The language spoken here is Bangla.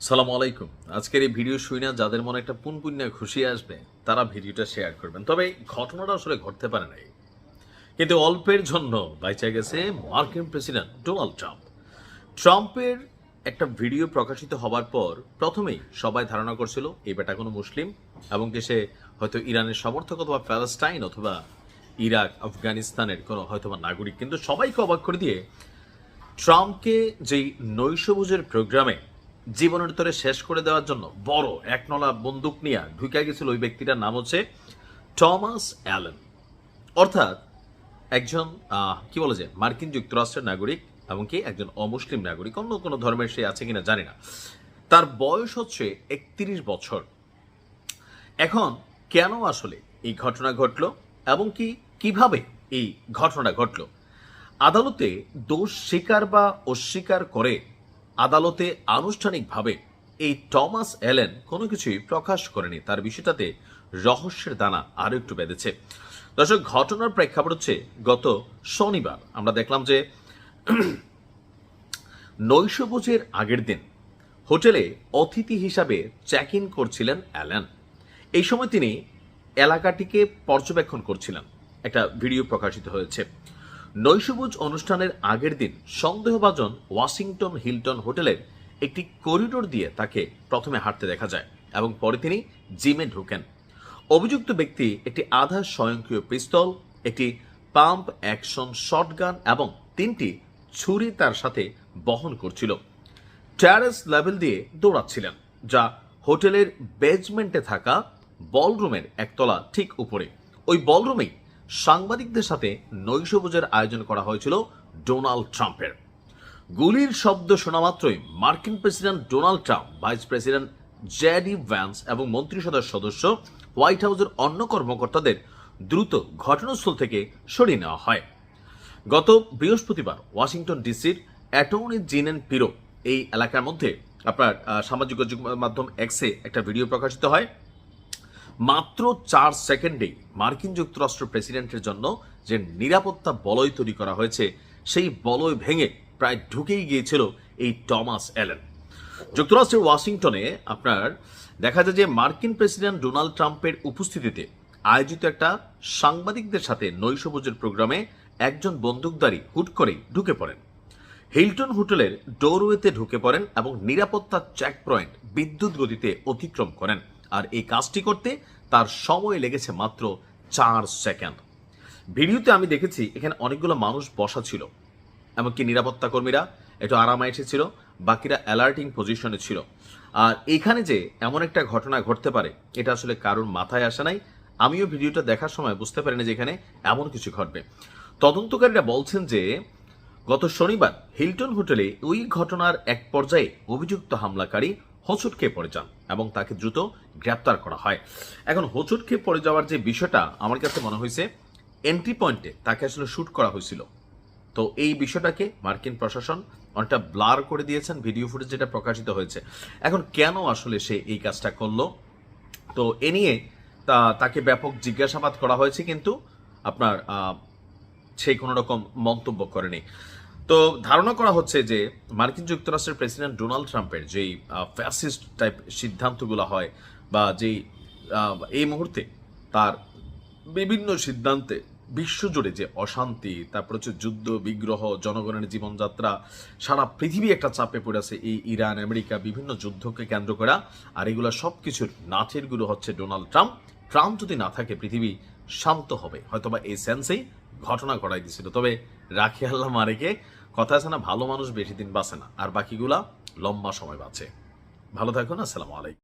সালামু আলাইকুম। আজকের এই ভিডিও শুনে যাদের মনে একটা পুনপুণ্য খুশি আসবে তারা ভিডিওটা শেয়ার করবেন। তবে ঘটনাটা আসলে ঘটতে পারে নাই, কিন্তু অল্পের জন্য বাইচা গেছে মার্কিন প্রেসিডেন্ট ডোনাল্ড ট্রাম্প। ট্রাম্পের একটা ভিডিও প্রকাশিত হবার পর প্রথমেই সবাই ধারণা করছিল এই বেটা কোনো মুসলিম এবং কি সে হয়তো ইরানের সমর্থক অথবা প্যালেস্টাইন অথবা ইরাক আফগানিস্তানের কোনো হয়তোবা নাগরিক। কিন্তু সবাইকে অবাক করে দিয়ে ট্রাম্পকে যেই নৈশভোজের প্রোগ্রামে জীবনের তরে শেষ করে দেওয়ার জন্য বড় একনলা বন্দুক নিয়ে ঢুকে গেছিল ওই ব্যক্তিটার নাম হচ্ছে টমাস অ্যালেন, অর্থাৎ একজন কি বলে যে মার্কিন যুক্তরাষ্ট্রের নাগরিক এবং কি একজন অমুসলিম নাগরিক, অন্য কোনো ধর্মের সে আছে কিনা জানি না। তার বয়স হচ্ছে 31 বছর। এখন কেন আসলে এই ঘটনা ঘটলো এবং কি কিভাবে এই ঘটনা ঘটলো, আদালতে দোষ স্বীকার বা অস্বীকার করে আদালতে আনুষ্ঠানিকভাবে এই টমাস অ্যালেন কোনো কিছুই প্রকাশ করেনি। তার বিষয়টাতে রহস্যের দানা আরও একটু বেঁধেছে। দর্শক, ঘটনার প্রেক্ষাপট হচ্ছে গত শনিবার আমরা দেখলাম যে নৈশভোজের আগের দিন হোটেলে অতিথি হিসাবে চেক ইন করছিলেন অ্যালেন। এই সময় তিনি এলাকাটিকে পর্যবেক্ষণ করছিলেন। একটা ভিডিও প্রকাশিত হয়েছে। নৈশভোজ অনুষ্ঠানের আগের দিন সন্দেহভাজন ওয়াশিংটন হিলটন হোটেলের একটি করিডোর দিয়ে তাকে প্রথমে হাঁটতে দেখা যায় এবং পরে তিনি জিমে ঢোকেন। অভিযুক্ত ব্যক্তি একটি আধা স্বয়ংক্রিয় পিস্তল, একটি পাম্প অ্যাকশন শটগান এবং 3টি ছুরি তার সাথে বহন করছিল। টেরেস লেভেল দিয়ে দৌড়াচ্ছিলেন, যা হোটেলের বেজমেন্টে থাকা বলরুমের একতলা ঠিক উপরে। ওই বলরুমেই সাংবাদিকদের সাথে নৈশভোজের আয়োজন করা হয়েছিল ডোনাল্ড ট্রাম্পের। গুলির শব্দ শোনা মাত্রই মার্কিন president Donald Trump, vice president JD Vance এবং মন্ত্রিসভার সদস্য, হোয়াইট হাউসের অন্য কর্মকর্তাদের দ্রুত ঘটনাস্থল থেকে সরিয়ে নেওয়া হয়। গত বৃহস্পতিবার ওয়াশিংটন ডিসির অ্যাটর্নি জেনারেল পিরো এই এলাকার মধ্যে আপনার সামাজিক মাধ্যম এক্সে একটা ভিডিও প্রকাশিত হয়। মাত্র 4 সেকেন্ডেই মার্কিন যুক্তরাষ্ট্র প্রেসিডেন্টের জন্য যে নিরাপত্তা বলয় তৈরি করা হয়েছে সেই বলয় ভেঙে প্রায় ঢুকেই গিয়েছিল এই টমাস অ্যালেন। যুক্তরাষ্ট্রের ওয়াশিংটনে আপনার দেখা যায় যে মার্কিন প্রেসিডেন্ট ডোনাল্ড ট্রাম্পের উপস্থিতিতে আয়োজিত একটা সাংবাদিকদের সাথে নৈশভোজের প্রোগ্রামে একজন বন্দুকধারী হুট করেই ঢুকে পড়েন। হিলটন হোটেলের ডোরওয়েতে ঢুকে পড়েন এবং নিরাপত্তা চেক পয়েন্ট বিদ্যুৎ গতিতে অতিক্রম করেন। আর এই কাজটি করতে তার সময় লেগেছে মাত্র 4 সেকেন্ড। ভিডিওতে আমি দেখেছি এখানে অনেকগুলো মানুষ বসা ছিল, এমনকি নিরাপত্তা কর্মীরা একটু আরামে এসেছিল, বাকিরা অ্যালার্টিং পজিশনে ছিল। আর এখানে যে এমন একটা ঘটনা ঘটতে পারে এটা আসলে কারোর মাথায় আসে নাই। আমিও ভিডিওটা দেখার সময় বুঝতে পারিনি যে এখানে এমন কিছু ঘটবে। তদন্তকারীরা বলছেন যে গত শনিবার হিলটন হোটেলে ওই ঘটনার এক পর্যায়ে অভিযুক্ত হামলাকারী হোঁচট খেয়ে পড়ে যান এবং তাকে দ্রুত গ্রেপ্তার করা হয়। এখন হোঁচট খেয়ে পড়ে যাওয়ার যে বিষয়টা আমার কাছে মনে হয়েছে এন্ট্রি পয়েন্টে তাকে আসলে শুট করা হয়েছিল। তো এই বিষয়টাকে মার্কিন প্রশাসন অনেকটা ব্লার করে দিয়েছেন ভিডিও ফুটেজ যেটা প্রকাশিত হয়েছে। এখন কেন আসলে সে এই কাজটা করলো, তো এ নিয়ে তাকে ব্যাপক জিজ্ঞাসাবাদ করা হয়েছে, কিন্তু আপনার সে কোনো রকম মন্তব্য করেনি। তো ধারণা করা হচ্ছে যে মার্কিন যুক্তরাষ্ট্রের প্রেসিডেন্ট ডোনাল্ড ট্রাম্পের যেই ফ্যাসিস্ট টাইপ সিদ্ধান্তগুলো হয় বা যেই এই মুহূর্তে তার বিভিন্ন সিদ্ধান্তে বিশ্বজুড়ে যে অশান্তি, তারপর হচ্ছে যুদ্ধ বিগ্রহ, জনগণের জীবনযাত্রা, সারা পৃথিবী একটা চাপে পড়েছে এই ইরান আমেরিকা বিভিন্ন যুদ্ধকে কেন্দ্র করা। আর এগুলো সব কিছুর নাচের গুরু হচ্ছে ডোনাল্ড ট্রাম্প। ট্রাম্প যদি না থাকে পৃথিবী শান্ত হবে, হয়তোবা এই সেন্সেই ঘটনা ঘটাই দিছিল। তবে রাখি আল্লাহ মারেকে, কথা আছে না, ভালো মানুষ বেশি দিন বাঁচে না, আর বাকিগুলা লম্বা সময় বাঁচে। ভালো থাকুন, আসসালামু আলাইকুম।